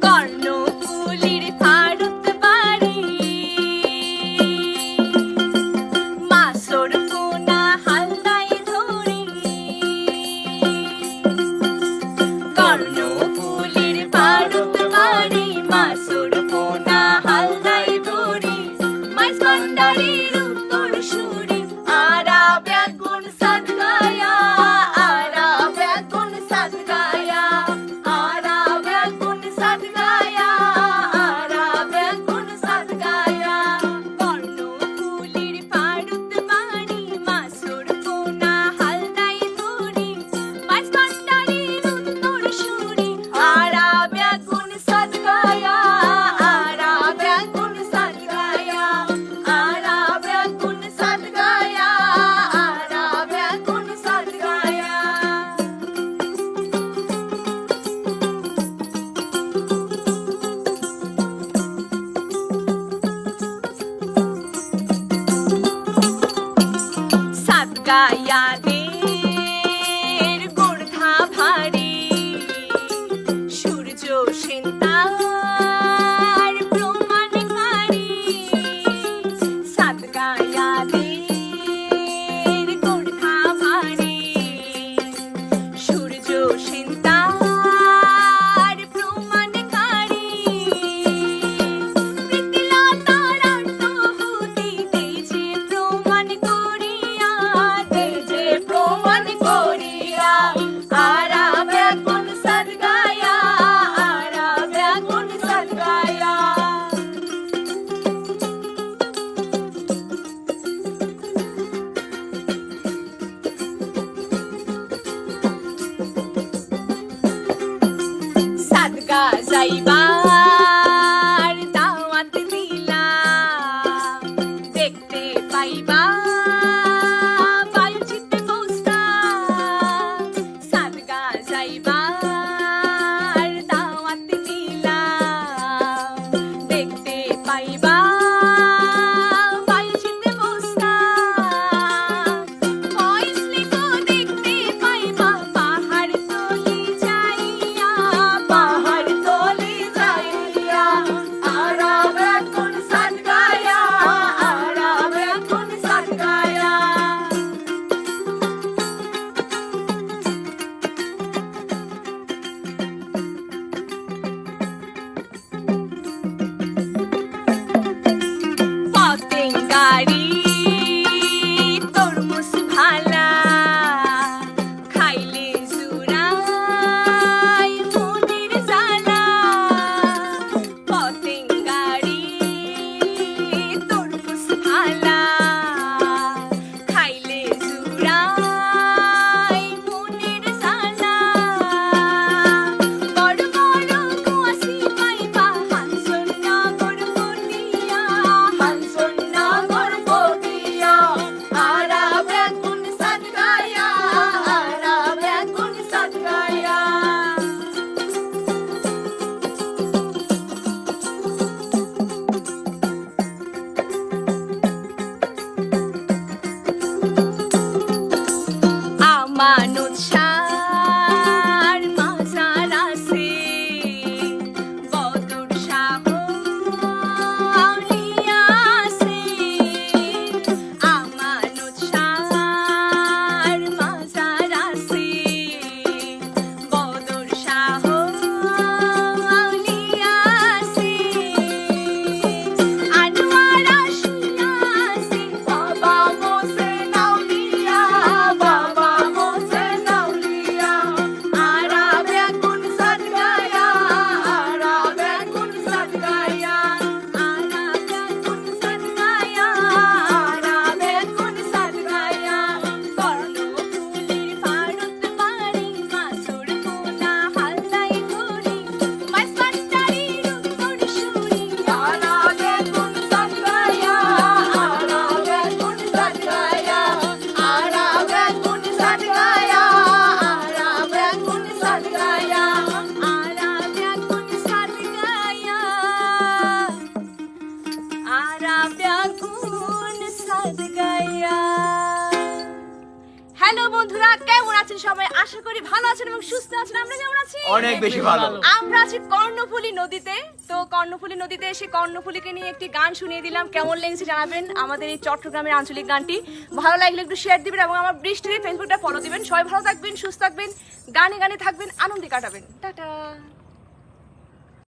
কর্ণফুলীর ভারত বাড়ি মাসর কোনা হালদায় ধরি কর্ণফুলীর ভারত বাড়ি মাসর কোনা হালদায় ধরি মাইস ভান্ডারীর উত্তর সুরি আরা ব্যাগুন সাদ গায়া আরা ব্যাগুন সাদ গায়া আরা ব্যাগুন সাদ গায়া আরা ব্যাগুন সাদ গায়া কর্ণফুলীর ভারত বাড়ি মাসর কোনা হালদায় ধরি মাইস ভান্ডারীর উত্তর সুরি আরা ব্যাগুন সাদ গায়া আরা ব্যাগুন সাদ গায়া আরা ব্যাগুন সাদ গায়া আরা ব্যাগুন সাদ গায়া সাদ গায়া দের গোর্ধা ভারী সূর্য সেন তার প্রমাণকারী সাদ গায়া দের গোর্ধা ভারী সূর্য সেন তার প্রমাণকারী প্রীতিলতার আত্মহুতি তেজে প্রমাণ করিয়া তেজে প্রমাণ করিয়া আরা ব্যাগুন সাদ গায়া আরা ব্যাগুন সাদ গায়া সাদ গা যাইবার দাওয়াত দিলা দেখতে পাইবা বায়ুচিত্তে বস্তা সাদ গা যাইবার দাওয়াত দিলা দেখতে পাইবা বায়ুচিত্তে বস্তা ফয়সলি কো দেখতে পাইবা পাহাড় তলি যাইয়া পাহাড় তলি যাইয়া আরা ব্যাগুন সাদ গায়া আরা ব্যাগুন সাদ গায়া পতেঙ্গারি তরমুজ ভালা খাইলে জুড়াই মনের জ্বালা পতেঙ্গারি তরমুজ ভালা খাইলে জুড়াই মনের জ্বালা বড় বড় কুয়াশি পাইবা হানসন নগর পটিয়া হানসন নগর পটিয়া আরা ব্যাগুন সাদ গায়া আরা ব্যাগুন সাদ গায়া আমানত শাহর মাজার আছে বদর শাহ আউলিয়া আছে আমানত শাহর মাজার আছে বদর শাহ আউলিয়া আছে আনোয়ার আশিয়া আছে বাবা মোসেন আউলিয়া বাবা মোসেন আউলিয়া আরা ব্যাগুন সাদ গায়া আরা ব্যাগুন সাদ গায়া আরা ব্যাগুন সাদ গায়া আরা ব্যাগুন সাদ গায়া কর্ণফুলীর ভারত বাড়ি মাসর কোনা হালদায় ধরি মাইস ভান্ডারীর উত্তর সুরি আরা ব্যাগুন সাদ গায়া আরা ব্যাগুন সাদ গায়া আরা ব্যাগুন সাদ গায়া আরা ব্যাগুন সাদ গায়া আরা ব্যাগুন সাদ গায়া আরা ব্যাগুন সাদ গায়া। হ্যালো বন্ধুরা, কেমন আছেন? আছেন সবাই? আশা করি ভালো আছেন এবং সুস্থ আছেন। আমরা কেমন আছি? অনেক বেশি ভালো। আমরা আছি কর্ণফুলী নদীতে। তো কর্ণফুলী নদীতে এসে কর্ণফুলীকে নিয়ে একটি গান শুনিয়ে দিলাম। কেমন লেগেছে জানাবেন। আমাদের এই চট্টগ্রামের আঞ্চলিক গানটি ভালো লাগলে একটু শেয়ার দিবেন এবং আমার বৃষ্টির ফেসবুকটা ফলো দিবেন। সবাই ভালো থাকবেন, সুস্থ থাকবেন, গানে গানে থাকবেন, আনন্দে কাটাবেন। টাটা।